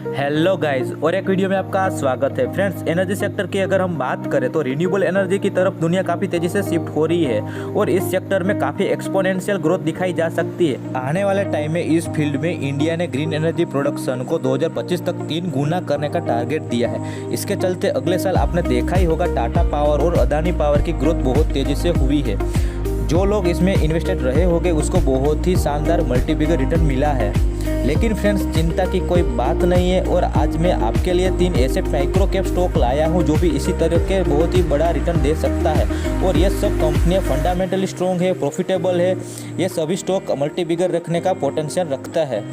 Hello guys, और एक video में आपका स्वागत है। फ्रेंड्स, एनर्जी सेक्टर की अगर हम बात करें तो रिन्यूएबल एनर्जी की तरफ दुनिया काफ़ी तेज़ी से शिफ्ट हो रही है और इस सेक्टर में काफ़ी एक्सपोनेंशियल ग्रोथ दिखाई जा सकती है। आने वाले टाइम में इस फील्ड में इंडिया ने ग्रीन एनर्जी प्रोडक्शन को 2025 तक 3 गुना करने का टारगेट दिया है। इसके चलते अगले साल आपने देखा ही होगा टाटा पावर और अदानी पावर की ग्रोथ बहुत तेज़ी से हुई है। जो लोग इसमें इन्वेस्टेड रहे होंगे उसको बहुत ही शानदार मल्टीबिगर रिटर्न मिला है। लेकिन फ्रेंड्स, चिंता की कोई बात नहीं है और आज मैं आपके लिए 3 ऐसे माइक्रो कैप स्टॉक लाया हूं जो भी इसी तरह के बहुत ही बड़ा रिटर्न दे सकता है। और ये सब कंपनियां फंडामेंटली स्ट्रॉन्ग है, प्रॉफिटेबल है। ये सभी स्टॉक मल्टीबिगर रखने का पोटेंशियल रखता है।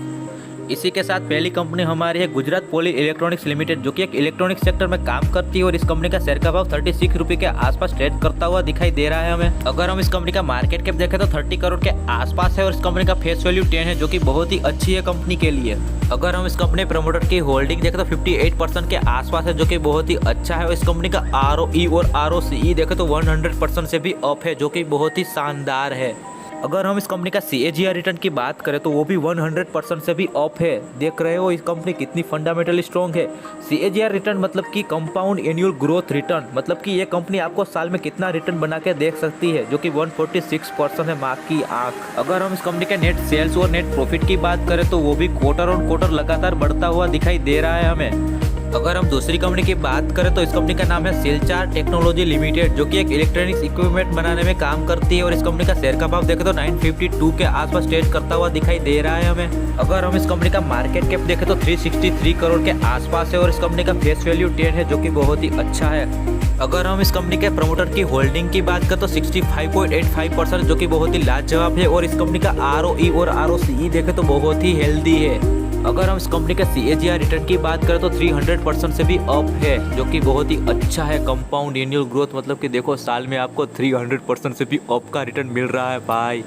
इसी के साथ पहली कंपनी हमारी है गुजरात पॉली इलेक्ट्रॉनिक्स लिमिटेड, जो कि एक इलेक्ट्रॉनिक सेक्टर में काम करती है और इस कंपनी का शेयर का भाव 36 रुपये के आसपास ट्रेड करता हुआ दिखाई दे रहा है हमें। अगर हम इस कंपनी का मार्केट कैप देखें तो 30 करोड़ के आसपास है और इस कंपनी का फेस वैल्यू 10 है, जो कि बहुत ही अच्छी है कंपनी के लिए। अगर हम इस कंपनी प्रमोटर की होल्डिंग देखें तो 58% के आसपास है, जो कि बहुत ही अच्छा है। और इस कंपनी का ROE और ROCE देखें तो 100% से भी अप है, जो कि बहुत ही शानदार है। अगर हम इस कंपनी का CAGR रिटर्न की बात करें तो वो भी 100% से भी अप है। देख रहे हो इस कंपनी कितनी फंडामेंटली स्ट्रॉन्ग है। CAGR रिटर्न मतलब कि कंपाउंड एनुअल ग्रोथ रिटर्न, मतलब कि ये कंपनी आपको साल में कितना रिटर्न बना के देख सकती है, जो कि 146% है, माँ की आंख। अगर हम इस कंपनी के नेट सेल्स और नेट प्रॉफिट की बात करें तो वो भी क्वार्टर ऑन क्वार्टर लगातार बढ़ता हुआ दिखाई दे रहा है हमें। अगर हम दूसरी कंपनी की बात करें तो इस कंपनी का नाम है सिलचार टेक्नोलॉजी लिमिटेड, जो कि एक इलेक्ट्रॉनिक्स इक्विपमेंट बनाने में काम करती है। और इस कंपनी का शेयर का भाव देखें तो 952 के आसपास ट्रेड करता हुआ दिखाई दे रहा है हमें। अगर हम इस कंपनी का मार्केट कैप देखें तो 363 करोड़ के आसपास है और इस कंपनी का फेस वैल्यू 10 है, जो कि बहुत ही अच्छा है। अगर हम इस कंपनी के प्रमोटर की होल्डिंग की बात करें तो 65.85%, जो कि बहुत ही लाजवाब है। और इस कंपनी का ROE और ROCE देखें तो बहुत ही हेल्दी है। अगर हम इस कंपनी के CAGR रिटर्न की बात करें तो 300% से भी अप है, जो कि बहुत ही अच्छा है। कंपाउंड एनुअल ग्रोथ मतलब कि देखो साल में आपको 300% से भी अप का रिटर्न मिल रहा है भाई।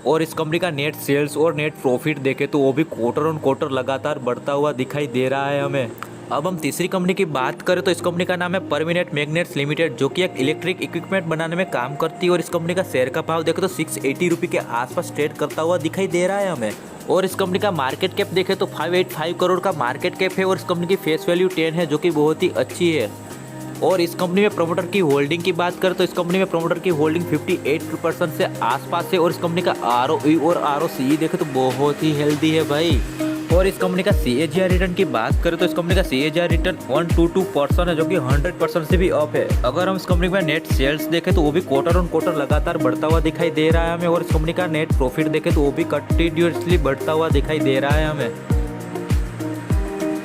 और इस कंपनी का नेट सेल्स और नेट प्रॉफिट देखें तो वो भी क्वार्टर ऑन क्वार्टर लगातार बढ़ता हुआ दिखाई दे रहा है हमें। अब हम तीसरी कंपनी की बात करें तो इस कंपनी का नाम है परमिनेंट मैग्नेट्स लिमिटेड, जो कि एक इलेक्ट्रिक इक्विपमेंट बनाने में काम करती है। और इस कंपनी का शेयर का भाव देखें तो 680 रुपये के आसपास ट्रेड करता हुआ दिखाई दे रहा है हमें। और इस कंपनी का मार्केट कैप देखें तो 585 करोड़ का मार्केट कैप है और इस कंपनी की फेस वैल्यू 10 है, जो कि बहुत ही अच्छी है। और इस कंपनी में प्रमोटर की होल्डिंग की बात करें तो इस कंपनी में प्रमोटर की होल्डिंग 58% से आसपास है। और इस कंपनी का ROE और ROCE देखें तो बहुत ही हेल्दी है भाई। और इस कंपनी का CAGR रिटर्न की बात करें तो इस कंपनी का CAGR रिटर्न 122% है, जो कि 100% से भी अप है। अगर हम इस कंपनी में नेट सेल्स देखें तो वो भी क्वार्टर ऑन क्वार्टर लगातार बढ़ता हुआ दिखाई दे रहा है हमें। और इस कंपनी का नेट प्रॉफिट देखें तो वो भी कंटिन्यूसली बढ़ता हुआ दिखाई दे रहा है हमें।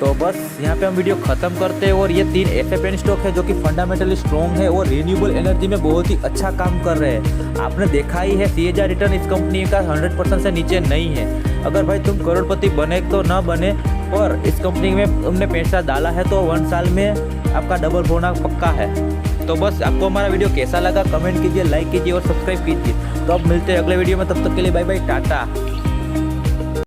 तो बस यहाँ पे हम वीडियो खत्म करते हैं। और ये 3 ऐसे पेन स्टॉक है जो कि फंडामेंटली स्ट्रॉन्ग है और रिन्यूएबल एनर्जी में बहुत ही अच्छा काम कर रहे हैं। आपने देखा ही है CAGR रिटर्न इस कंपनी का 100% से नीचे नहीं है। अगर भाई तुम करोड़पति बने तो ना बने, और इस कंपनी में तुमने पैसा डाला है तो 1 साल में आपका डबल होना पक्का है। तो बस आपको हमारा वीडियो कैसा लगा कमेंट कीजिए, लाइक कीजिए और सब्सक्राइब कीजिए। तो अब मिलते हैं अगले वीडियो में, तब तक के लिए बाय बाय, टाटा।